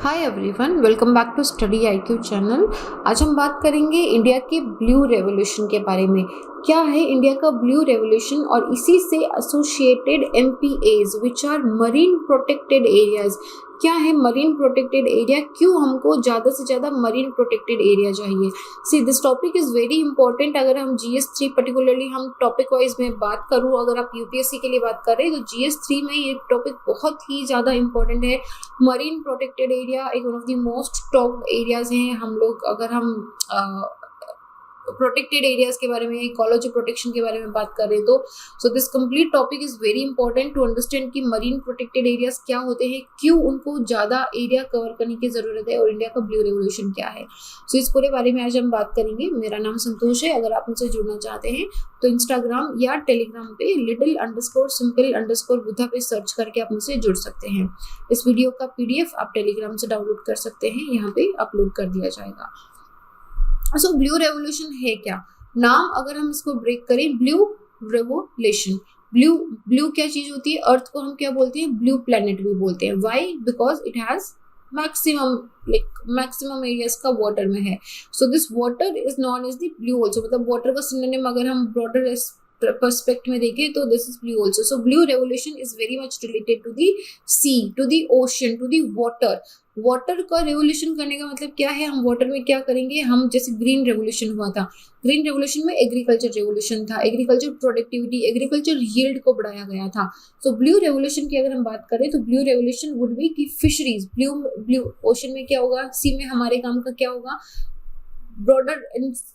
Hi everyone, welcome back to study IQ channel. आज हम बात करेंगे इंडिया के ब्लू रेवोल्यूशन के बारे में। क्या है इंडिया का ब्लू रेवोल्यूशन और इसी से associated MPAs which are marine protected areas. क्या है मरीन प्रोटेक्टेड एरिया, क्यों हमको ज़्यादा से ज़्यादा मरीन प्रोटेक्टेड एरिया चाहिए। See this topic is very important. अगर हम GS3 पर्टिकुलरली हम टॉपिक वाइज में बात करूँ, अगर आप यूपीएससी के लिए बात कर रहे हैं तो GS3 में ये टॉपिक बहुत ही ज़्यादा इंपॉर्टेंट है। मरीन प्रोटेक्टेड एरिया एक one of the most top areas हैं। हम लोग अगर हम प्रोटेक्टेड एरियाज के बारे में, इकोलॉजी प्रोटेक्शन के बारे में बात कर रहे हैं तो so this complete topic is very important to understand कि मरीन प्रोटेक्टेड एरियाज क्या होते हैं, क्यों उनको ज़्यादा एरिया कवर करने की ज़रूरत है और इंडिया का ब्लू रेवोल्यूशन क्या है। सो इस पूरे बारे में आज हम बात करेंगे। मेरा नाम संतोष है। अगर आप मुझसे जुड़ना चाहते हैं तो इंस्टाग्राम या टेलीग्राम पे little_simple_बुद्धा पे सर्च करके आप मुझसे जुड़ सकते हैं। इस वीडियो का PDF आप टेलीग्राम से डाउनलोड कर सकते हैं, यहाँ पे अपलोड कर दिया जाएगा। सो ब्लू रेवोल्यूशन है क्या? नाम अगर हम इसको ब्रेक करें, ब्लू रेवोल्यूशन, ब्लू क्या चीज होती है? अर्थ को हम क्या बोलते हैं? ब्लू प्लेनेट भी बोलते हैं। Why? Because it has maximum areas का वाटर में है। So this water is known as the blue also, मतलब वाटर का सिनोनिम अगर हम ब्रॉडर पर्सपेक्ट में देखें तो this is blue also. So blue revolution is very much related to the sea, to the ocean, to the water. Water का revolution करने का मतलब क्या है? हम वाटर में क्या करेंगे? हम जैसे ग्रीन रेवोल्यूशन हुआ था, ग्रीन रेवोल्यूशन में एग्रीकल्चर रेवोल्यूशन था, एग्रीकल्चर प्रोडक्टिविटी, एग्रीकल्चर यील्ड को बढ़ाया गया था। सो ब्लू रेवोल्यूशन की अगर हम बात करें तो ब्लू रेवोल्यूशन वुड बी कि फिशरीज, ब्लू ओशन में क्या होगा? सी में हमारे काम का क्या होगा? ब्रॉडर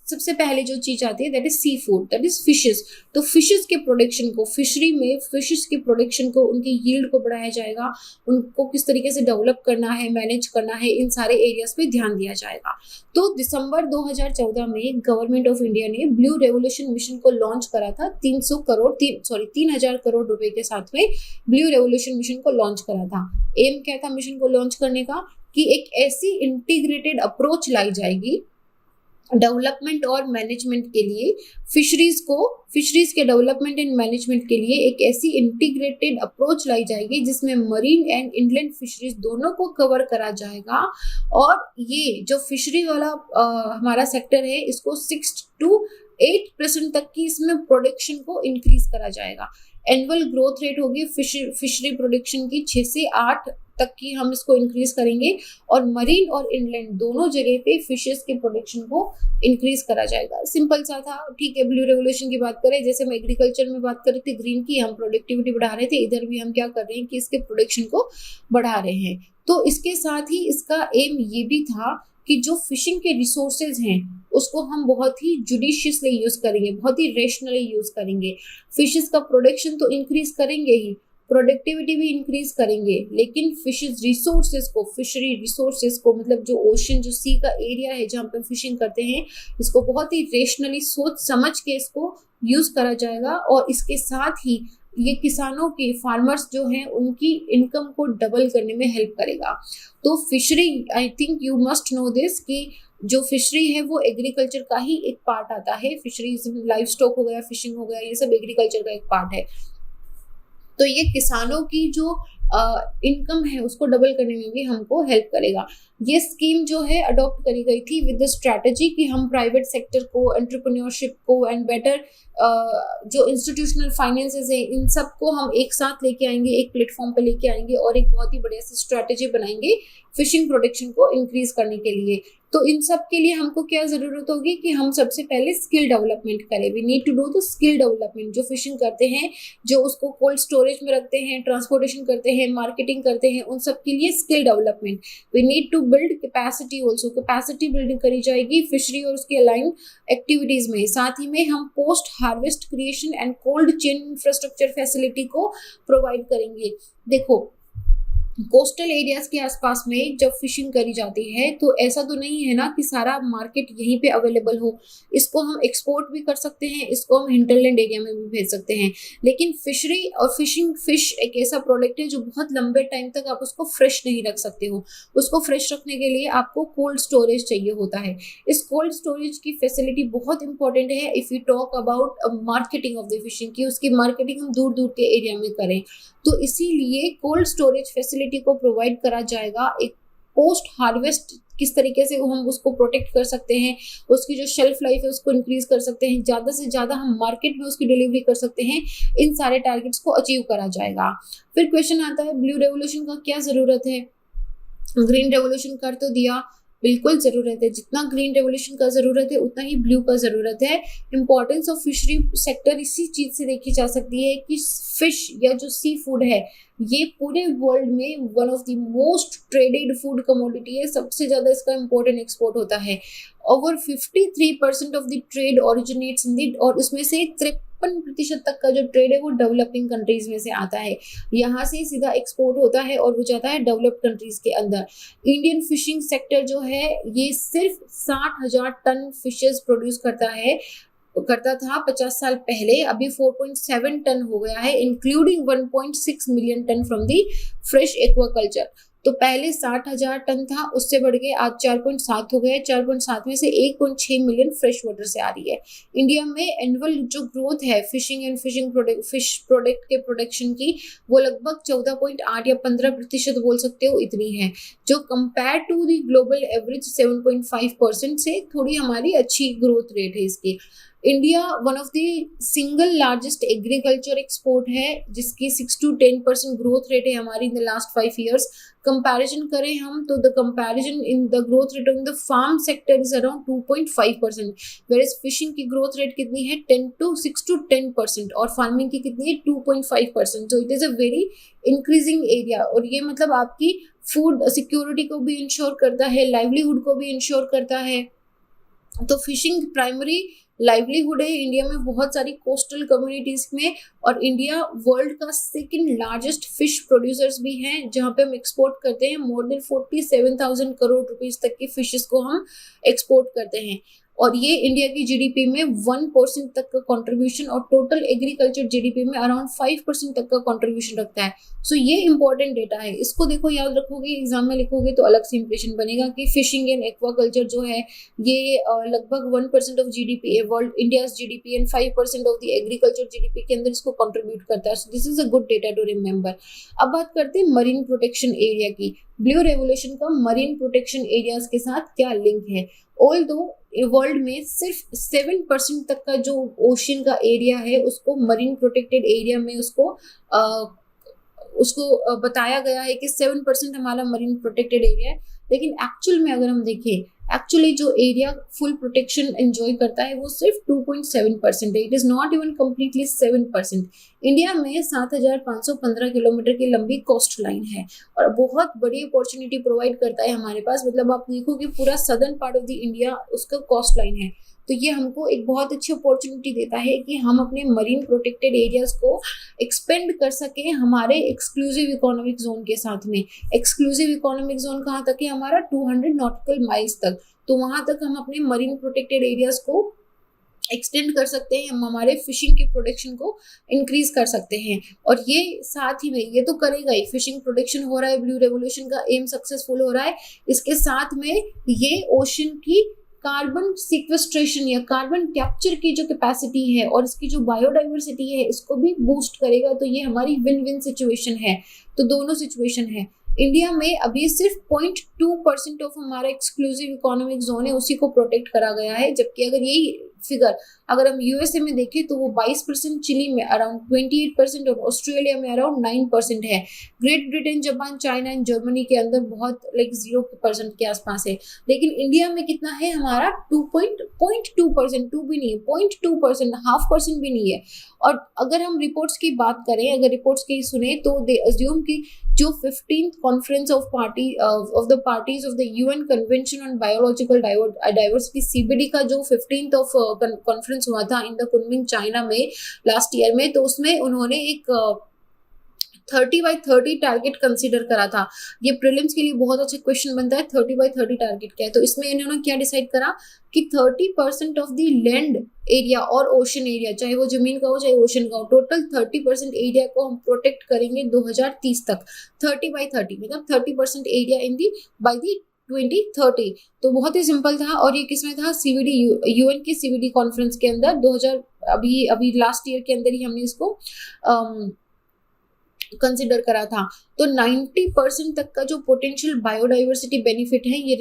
सबसे पहले जो चीज आती है that is seafood, that is fishes. तो फिशेस के प्रोडक्शन को, फिशरी में फिशेस के प्रोडक्शन को, उनकी यील्ड को बढ़ाया जाएगा। उनको किस तरीके से डेवलप करना है, मैनेज करना है, इन सारे एरियाज पे ध्यान दिया जाएगा। तो दिसंबर 2014 में गवर्नमेंट ऑफ इंडिया ने ब्लू रेवोल्यूशन मिशन को लॉन्च करा था। 3,000 करोड़ रुपए के साथ में ब्लू रेवोल्यूशन मिशन को लॉन्च करा था। एम क्या था मिशन को लॉन्च करने का? कि एक ऐसी इंटीग्रेटेड अप्रोच लाई जाएगी डेवलपमेंट और मैनेजमेंट के लिए, फिशरीज के डेवलपमेंट एंड मैनेजमेंट के लिए एक ऐसी इंटीग्रेटेड अप्रोच लाई जाएगी जिसमें मरीन एंड इंडलैंड फिशरीज दोनों को कवर करा जाएगा। और ये जो फिशरी वाला हमारा सेक्टर है, इसको 6 to 8% तक की इसमें प्रोडक्शन को इंक्रीज करा जाएगा। एनुअल ग्रोथ रेट होगी फिशरी प्रोडक्शन की 6 से 8 तक की हम इसको इंक्रीज करेंगे। और मरीन और इनलैंड दोनों जगह पे फिशेस के प्रोडक्शन को इंक्रीज करा जाएगा। सिंपल सा था, ठीक है। ब्लू रेवोल्यूशन की बात करें, जैसे हम एग्रीकल्चर में बात कर रहे थे ग्रीन की, हम प्रोडक्टिविटी बढ़ा रहे थे, इधर भी हम क्या कर रहे हैं कि इसके प्रोडक्शन को बढ़ा रहे हैं। तो इसके साथ ही इसका एम ये भी था कि जो फिशिंग के रिसोर्सेज हैं उसको हम बहुत ही जुडिशियसली यूज करेंगे, बहुत ही रेशनली यूज करेंगे। फिशेस का प्रोडक्शन तो इंक्रीज करेंगे ही, प्रोडक्टिविटी भी इंक्रीज करेंगे, लेकिन फिशेस रिसोर्सेज को, फिशरी रिसोर्सेज को, मतलब जो ओशन, जो सी का एरिया है जहाँ पे फिशिंग करते हैं, इसको बहुत ही रेशनली सोच समझ के इसको यूज करा जाएगा। और इसके साथ ही ये किसानों के, फार्मर्स जो हैं, उनकी इनकम को डबल करने में हेल्प करेगा। तो fishery, I think you must know this, कि जो फिशरी है वो एग्रीकल्चर का ही एक पार्ट आता है। फिशरीज, लाइव स्टॉक हो गया, फिशिंग हो गया, ये सब एग्रीकल्चर का एक पार्ट है। तो ये किसानों की जो इनकम है उसको डबल करने में भी हमको हेल्प करेगा। ये स्कीम जो है अडॉप्ट करी गई थी विद द स्ट्रैटेजी कि हम प्राइवेट सेक्टर को, एंटरप्रेन्योरशिप को एंड बेटर जो इंस्टीट्यूशनल फाइनेंसेस है, इन सब को हम एक साथ लेके आएंगे, एक प्लेटफॉर्म पे लेके आएंगे और एक बहुत ही बढ़िया सी स्ट्रैटेजी बनाएंगे फिशिंग प्रोडक्शन को इंक्रीज करने के लिए। तो इन सब के लिए हमको क्या जरूरत होगी कि हम सबसे पहले स्किल डेवलपमेंट करें। We need to do the skill development. जो फिशिंग करते हैं, जो उसको कोल्ड स्टोरेज में रखते हैं, ट्रांसपोर्टेशन करते हैं, मार्केटिंग करते हैं, उन सब के लिए skill development. We need to build capacity also, capacity building करी जाएगी फिशरी और उसके अलाइन एक्टिविटीज में। साथ ही में हम post harvest creation and cold chain infrastructure facility को प्रोवाइड करेंगे। देखो, कोस्टल एरियाज के आसपास में जब फिशिंग करी जाती है तो ऐसा तो नहीं है ना कि सारा मार्केट यहीं पे अवेलेबल हो। इसको हम एक्सपोर्ट भी कर सकते हैं, इसको हम हिंटरलैंड एरिया में भी भेज सकते हैं। लेकिन फिशरी और फिश एक ऐसा प्रोडक्ट है जो बहुत लंबे टाइम तक आप उसको फ्रेश नहीं रख सकते हो। उसको फ्रेश रखने के लिए आपको कोल्ड स्टोरेज चाहिए होता है। इस कोल्ड स्टोरेज की फैसिलिटी बहुत इंपॉर्टेंट है if you talk about marketing of the fishing, की उसकी मार्केटिंग हम दूर दूर के एरिया में करें। तो इसीलिए कोल्ड स्टोरेज फैसिलिटी को प्रोवाइड करा जाएगा एक पोस्ट हार्वेस्ट किस तरीके से हम उसको प्रोटेक्ट कर सकते हैं, उसकी जो शेल्फ लाइफ है उसको इंक्रीज कर सकते हैं, ज़्यादा से ज़्यादा हम मार्केट में उसकी डिलीवरी कर सकते हैं, इन सारे टारगेट्स को अचीव करा जाएगा। फिर क्वेश्चन आता है ब्लू रेवोल्यूशन का क्या ज़रूरत है? ग्रीन रेवोल्यूशन कर तो दिया, बिल्कुल ज़रूरत है। जितना ग्रीन रेवोल्यूशन का ज़रूरत है उतना ही ब्लू का ज़रूरत है। इंपॉर्टेंस ऑफ फिशरी सेक्टर इसी चीज़ से देखी जा सकती है कि फिश या जो सी फूड है ये पूरे वर्ल्ड में one of the most traded food commodity है। सबसे ज़्यादा इसका इम्पोर्टेंट एक्सपोर्ट होता है। Over 53% of the trade originates in the, और उसमें से 53% तक का जो ट्रेड है वो डेवलपिंग कंट्रीज में से आता है। यहाँ से सीधा एक्सपोर्ट होता है और वो जाता है डेवलप्ड कंट्रीज के अंदर। इंडियन फिशिंग सेक्टर जो है ये सिर्फ 60,000 टन फिशेस प्रोड्यूस करता था 50 साल पहले, अभी 4.7 टन हो गया है, including 1.6 million ton from the fresh aquaculture. तो पहले 60,000 टन था, उससे बढ़ के आज 4.7 हो गया। 4.7 में से 1.6 मिलियन फ्रेश वाटर से आ रही है। इंडिया में एनुअल जो ग्रोथ है फिशिंग एंड फिश प्रोडक्ट के प्रोडक्शन की वो लगभग 14.8 या 15% बोल सकते हो, इतनी है, जो compare to the global average 7.5% से थोड़ी हमारी अच्छी ग्रोथ रेट है इसकी। India one of the single largest agriculture export है जिसकी 6 to 10% ग्रोथ रेट है हमारी in the last 5 years। Comparison करें हम तो the comparison in the growth rate in the farm sector is around 2.5%, whereas fishing की ग्रोथ रेट कितनी है 6 to 10% और फार्मिंग की कितनी है 2.5%। So it is a very increasing area, और ये मतलब आपकी फूड सिक्योरिटी को भी इंश्योर करता है, लाइवलीहुड को भी इंश्योर करता है। तो फिशिंग प्राइमरी लाइवलीहुड है इंडिया में बहुत सारी कोस्टल कम्युनिटीज में, और इंडिया वर्ल्ड का सेकंड लार्जेस्ट फिश प्रोड्यूसर्स भी हैं, जहां पे हम एक्सपोर्ट करते हैं मोर देन 47,000 करोड़ रुपीस तक की फिशेस को हम एक्सपोर्ट करते हैं। और ये इंडिया की जीडीपी में 1% तक का कंट्रीब्यूशन और टोटल एग्रीकल्चर जीडीपी में अराउंड 5% तक का कंट्रीब्यूशन रखता है। सो ये इंपॉर्टेंट डेटा है, इसको देखो याद रखोगे, एग्जाम में लिखोगे तो अलग से इंप्रेशन बनेगा कि फिशिंग एंड एक्वाकल्चर जो है ये लगभग 1% ऑफ जीडीपी है world India's GDP and 5% of the agriculture GDP के अंदर इसको कंट्रीब्यूट करता है। So this is a good data to remember. अब बात करते हैं मरीन प्रोटेक्शन एरिया की। ब्लू रेवोल्यूशन का मरीन प्रोटेक्शन एरियाज के साथ क्या लिंक है? ऑल्दो वर्ल्ड में सिर्फ 7% तक का जो ओशियन का एरिया है उसको मरीन प्रोटेक्टेड एरिया में उसको बताया गया है कि 7% हमारा मरीन प्रोटेक्टेड एरिया है, लेकिन एक्चुअल में अगर हम देखें एक्चुअली जो एरिया फुल प्रोटेक्शन एंजॉय करता है वो सिर्फ 2.7% है। It is not even completely 7%। India में 7,515 किलोमीटर की लंबी कोस्ट लाइन है और बहुत बड़ी अपॉर्चुनिटी प्रोवाइड करता है हमारे पास। मतलब आप देखो कि पूरा southern part of the India उसका कोस्ट लाइन है, तो ये हमको एक बहुत अच्छी अपॉर्चुनिटी देता है कि हम अपने मरीन प्रोटेक्टेड एरियाज को एक्सपेंड कर सकें हमारे एक्सक्लूसिव इकोनॉमिक जोन के साथ में। एक्सक्लूसिव इकोनॉमिक जोन कहाँ तक है हमारा? 200 नॉटिकल माइल्स तक। तो वहां तक हम अपने मरीन प्रोटेक्टेड एरियाज को एक्सटेंड कर सकते हैं, हम हमारे फिशिंग के प्रोडक्शन को इंक्रीज कर सकते हैं। और ये साथ ही में ये तो करेगा ही, फिशिंग प्रोडक्शन हो रहा है, ब्लू रेवोल्यूशन का एम सक्सेसफुल हो रहा है, इसके साथ में ये ओशन की कार्बन सिक्वेस्ट्रेशन या कार्बन कैप्चर की जो कैपेसिटी है और इसकी जो बायोडाइवर्सिटी है इसको भी बूस्ट करेगा। तो ये हमारी विन विन सिचुएशन है। तो दोनों सिचुएशन है। इंडिया में अभी सिर्फ 0.2% ऑफ हमारा एक्सक्लूसिव इकोनॉमिक जोन है उसी को प्रोटेक्ट करा गया है, जबकि अगर यही फिगर अगर हम यूएसए में देखें तो वो 22%, चिली में अराउंड 28% और ऑस्ट्रेलिया में अराउंड 9% है। Great Britain, Japan, China and Germany के अंदर बहुत 0% के आसपास है। लेकिन इंडिया में कितना है हमारा? 2.2%, 2 भी नहीं है, 0.2%, 0.5% भी नहीं है। और अगर हम रिपोर्ट्स की बात करें, अगर रिपोर्ट्स की सुने तो दे अज्यूम कि जो 15th conference of the parties of the UN convention on biological diversity CBD का जो 15th ऑफ कॉन्फ्रेंस हुआ था इन द कुनमिंग चाइना में लास्ट ईयर में, तो उसमें उन्होंने एक 30/30 टारगेट कंसीडर करा था। ये प्रीलिम्स के लिए बहुत अच्छा क्वेश्चन बनता है, 30/30 टारगेट क्या है। तो इसमें इन्होंने क्या डिसाइड करा कि 30% ऑफ द लैंड एरिया और ओशन एरिया, चाहे वो जमीन का हो चाहे ओशन का हो, टोटल 30% एरिया को हम प्रोटेक्ट करेंगे 2030 तक। 30/30 मतलब 30% area in the by the 2030। तो बहुत ही सिंपल था और ये किसमें था? सीवीडी, यूएन की सीवीडी कॉन्फ्रेंस के अंदर 2000 अभी लास्ट ईयर के अंदर ही हमने इसको कंसिडर करा था। तो 90% तक का जो पोटेंशियल बायोडाइवर्सिटी बेनिफिट है ये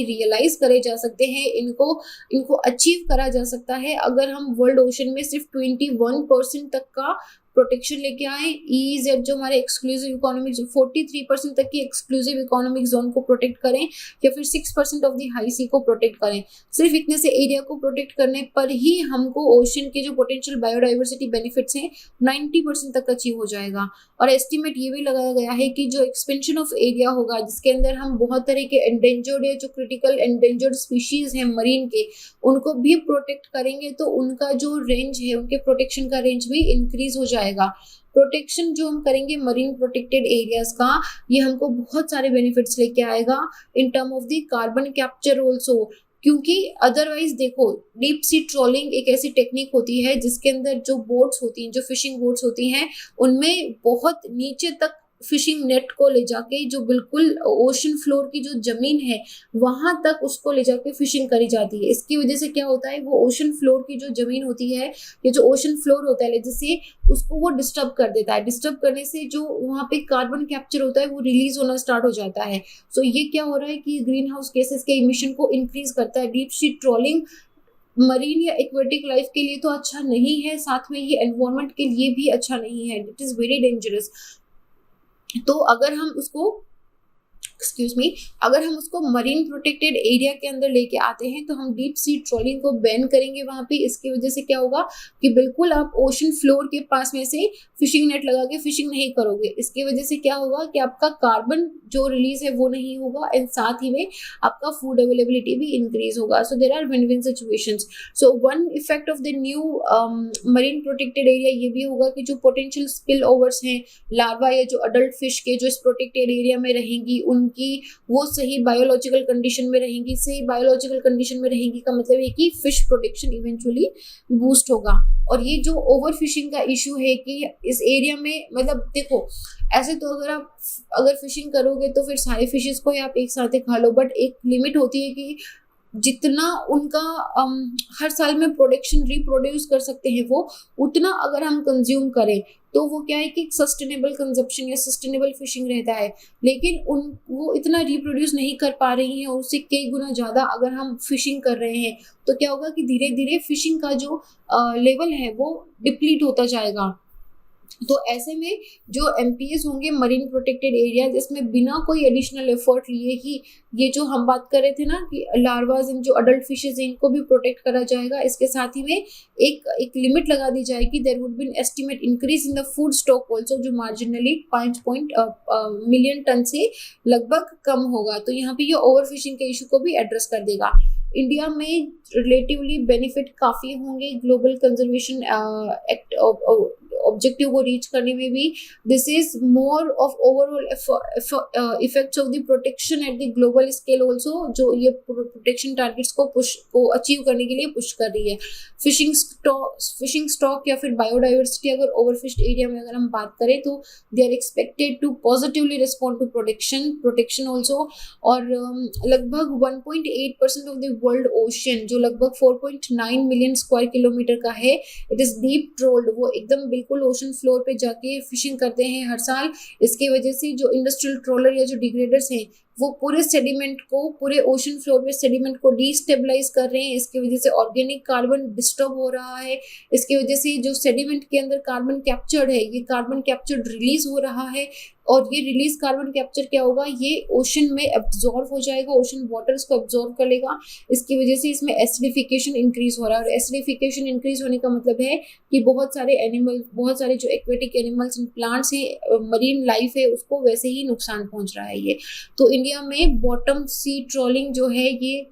रियलाइज करे जा सकते हैं, इनको अचीव करा जा सकता है अगर हम वर्ल्ड ओशन में सिर्फ 21% तक का प्रोटेक्शन लेके आए। EEZ जो हमारे एक्सक्लूसिव इकोनॉमिक 43% तक की एक्सक्लूसिव इकोनॉमिक जोन को प्रोटेक्ट करें या फिर 6% ऑफ द हाई सी को प्रोटेक्ट करें। सिर्फ इतने से एरिया को प्रोटेक्ट करने पर ही हमको ओशन के जो पोटेंशियल बायोडाइवर्सिटी बेनिफिट्स हैं 90% तक अचीव हो जाएगा। और एस्टिमेट ये भी लगाया गया है कि जो एक्सपेंशन ऑफ एरिया होगा जिसके अंदर हम बहुत तरह के एंडेंजर्ड या जो क्रिटिकल एंडेंजर्ड स्पीशीज हैं मरीन के, उनको भी प्रोटेक्ट करेंगे तो उनका जो रेंज है, उनके प्रोटेक्शन का रेंज भी इंक्रीज हो जाएगा। प्रोटेक्शन जो हम करेंगे मरीन प्रोटेक्टेड एरियाज का, ये हमको बहुत सारे बेनिफिट्स लेके आएगा in term of the carbon capture also. क्योंकि अदरवाइज देखो, डीप सी ट्रॉलिंग एक ऐसी टेक्निक होती है जिसके अंदर जो बोट्स होती हैं, जो फिशिंग बोट्स होती हैं, उनमें बहुत नीचे तक फिशिंग नेट को ले जाके जो बिल्कुल ओशन फ्लोर की जो जमीन है वहां तक उसको ले जाके फिशिंग करी जाती है। इसकी वजह से क्या होता है, वो ओशन फ्लोर की जो जमीन होती है या जो ओशन फ्लोर होता है जैसे उसको वो डिस्टर्ब कर देता है। डिस्टर्ब करने से जो वहाँ पे कार्बन कैप्चर होता है वो रिलीज होना स्टार्ट हो जाता है। सो ये क्या हो रहा है कि ग्रीन हाउस गैसेस के इमिशन को इंक्रीज करता है। डीप सी ट्रॉलिंग मरीन या एक्वेटिक लाइफ के लिए तो अच्छा नहीं है, साथ में ये एनवायरनमेंट के लिए भी अच्छा नहीं है। It is very dangerous. तो अगर हम उसको अगर हम उसको मरीन प्रोटेक्टेड एरिया के अंदर लेके आते हैं तो हम डीप सी ट्रॉलिंग को बैन करेंगे वहां पे। इसकी वजह से क्या होगा कि बिल्कुल आप ओशन फ्लोर के पास में से फिशिंग नेट लगा के फिशिंग नहीं करोगे। इसकी वजह से क्या होगा कि आपका कार्बन जो रिलीज है वो नहीं होगा एंड साथ ही में आपका फूड अवेलेबिलिटी भी इंक्रीज होगा। So there are win win situations. So one effect of the new marine protected area ये भी होगा कि जो पोटेंशियल स्पिल ओवर्स हैं, लार्वा या जो अडल्ट फिश के जो इस प्रोटेक्टेड एरिया में रहेंगी उनकी वो सही बायोलॉजिकल कंडीशन में रहेंगी। सही बायोलॉजिकल कंडीशन में रहेंगी का मतलब है कि फिश प्रोटेक्शन इवेंचुअली बूस्ट होगा। और ये जो ओवर फिशिंग का इशू है कि इस एरिया में, मतलब देखो ऐसे तो अगर फिशिंग करोगे तो फिर सारे फिशेस को ही आप एक साथ ही खा लो, बट एक लिमिट होती है कि जितना उनका हर साल में प्रोडक्शन रिप्रोड्यूस कर सकते हैं वो उतना अगर हम कंज्यूम करें तो वो क्या है कि सस्टेनेबल कंजप्शन या सस्टेनेबल फिशिंग रहता है। लेकिन वो इतना रिप्रोड्यूस नहीं कर पा रही हैं और उससे कई गुना ज़्यादा अगर हम फिशिंग कर रहे हैं तो क्या होगा कि धीरे धीरे फिशिंग का जो लेवल है वो डिप्लीट होता जाएगा। तो ऐसे में जो MPS होंगे मरीन प्रोटेक्टेड एरिया जिसमें बिना कोई एडिशनल एफर्ट लिए ही ये जो हम बात कर रहे थे ना कि लार्वाज इन जो अडल्ट फिशेज हैं इनको भी प्रोटेक्ट करा जाएगा। इसके साथ ही में एक लिमिट लगा दी जाएगी। There would be an estimate increase in the food stock also जो मार्जिनली 5 मिलियन टन से लगभग कम होगा। तो यहाँ पे ये ओवर फिशिंग के इशू को भी एड्रेस कर देगा। इंडिया में रिलेटिवली बेनिफिट काफ़ी होंगे ग्लोबल कंजर्वेशन एक्ट ऑब्जेक्टिव को रीच करने में भी। This is more of overall effects of the protection at the global scale also, जो ये प्रोटेक्शन टारगेट्स को अचीव करने के लिए पुश कर रही है। फिशिंग स्टॉक या फिर बायोडाइवर्सिटी अगर ओवरफिश्ड एरिया में अगर हम बात करें तो they are expected to positively respond to protection also. और लगभग 1.8% ऑफ द वर्ल्ड ओशन जो लगभग 4.9 मिलियन स्क्वायर किलोमीटर का है, इट इज डीप ट्रोल्ड। वो एकदम बिल्कुल ओशन फ्लोर पे जाके फिशिंग करते हैं हर साल। इसकी वजह से जो इंडस्ट्रियल ट्रोलर या जो डिग्रेडर्स हैं वो पूरे सेडिमेंट को, पूरे ओशन फ्लोर में सेडिमेंट को डिस्टेबलाइज कर रहे हैं। इसकी वजह से ऑर्गेनिक कार्बन डिस्टर्ब हो रहा है। इसकी वजह से जो सेडिमेंट के अंदर कार्बन कैप्चर्ड है, ये कार्बन कैप्चर्ड रिलीज हो रहा है और ये रिलीज कार्बन कैप्चर क्या होगा, ये ओशन में एब्जॉर्ब हो जाएगा, ओशन वाटर्स को एब्जॉर्ब कर लेगा। इसकी वजह से इसमें एसिडिफिकेशन इंक्रीज हो रहा है और एसिडिफिकेशन इंक्रीज होने का मतलब है कि बहुत सारे जो एक्वेटिक एनिमल्स एंड प्लांट्स हैं, मरीन लाइफ है, उसको वैसे ही नुकसान पहुंच रहा है ये। तो इंडिया में बॉटम सी ट्रॉलिंग जो है ये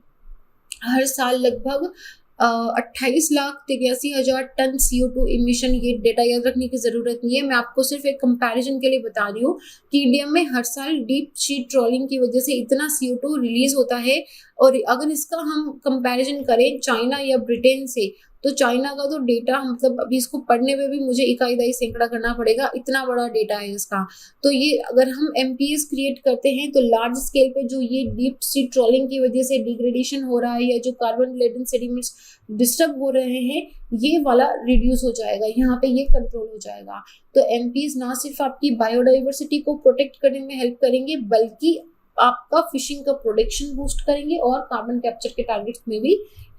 हर साल लगभग 28,83,000 टन CO2 इमिशन, ये डेटा याद रखने की ज़रूरत नहीं है, मैं आपको सिर्फ एक कंपैरिजन के लिए बता रही हूँ कि इंडिया में हर साल डीप सी ट्रॉलिंग की वजह से इतना CO2 रिलीज होता है। और अगर इसका हम कंपैरिजन करें चाइना या ब्रिटेन से तो चाइना का तो डेटा मतलब अभी इसको पढ़ने में भी मुझे इकाई दाई सैकड़ा करना पड़ेगा, इतना बड़ा डेटा है इसका। तो ये अगर हम एमपीएस क्रिएट करते हैं तो लार्ज स्केल पे जो ये डीप सी ट्रोलिंग की वजह से डिग्रेडेशन हो रहा है या जो कार्बन लेडेन सेडिमेंट्स डिस्टर्ब हो रहे हैं, ये वाला रिड्यूस हो जाएगा, यहाँ पे ये कंट्रोल हो जाएगा। तो एमपीज ना सिर्फ आपकी बायोडाइवर्सिटी को प्रोटेक्ट करने में हेल्प करेंगे, बल्कि आपका फिशिंग का प्रोडक्शन बूस्ट करेंगे और कार्बन कैप्चर के टारगेट्स में भी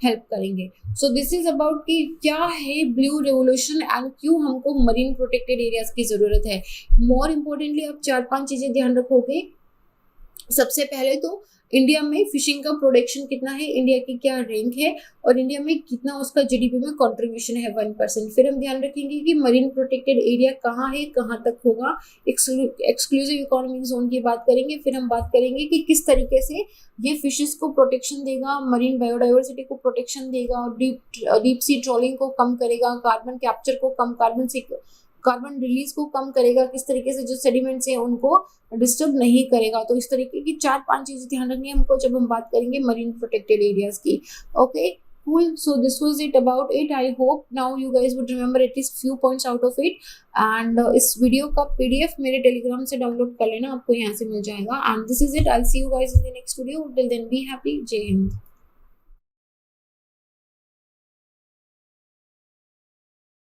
हेल्प करेंगे। सो दिस इज अबाउट कि क्या है ब्लू रेवोल्यूशन एंड क्यों हमको मरीन प्रोटेक्टेड एरियाज की जरूरत है। मोर इम्पोर्टेंटली आप 4-5 चीजें ध्यान रखोगे। सबसे पहले तो इंडिया में फिशिंग का प्रोडक्शन कितना है, इंडिया की क्या रैंक है और इंडिया में कितना उसका जीडीपी में कंट्रीब्यूशन है 1%। फिर हम ध्यान रखेंगे कि मरीन प्रोटेक्टेड एरिया कहाँ है, कहाँ तक होगा, एक्सक्लूसिव इकोनॉमिक जोन की बात करेंगे। फिर हम बात करेंगे कि किस तरीके से ये फिशेस को प्रोटेक्शन देगा, मरीन बायोडाइवर्सिटी को प्रोटेक्शन देगा और डीप सी ट्रोलिंग को कम करेगा, कार्बन कैप्चर को कम, कार्बन रिलीज को कम करेगा, किस तरीके से जो सेडिमेंट्स हैं उनको डिस्टर्ब नहीं करेगा। तो इस तरीके की 4-5 चीजें ध्यान रखनी है हमको जब हम बात करेंगे मरीन प्रोटेक्टेड एरियाज की। Okay cool, so this was it about it. I hope now you guys would remember at least few points out of it and इस वीडियो का पीडीएफ मेरे टेलीग्राम से डाउनलोड कर लेना, आपको यहाँ से मिल जाएगा। and this is it, I'll see you guys in the next video. Till then be happy. जय हिंद।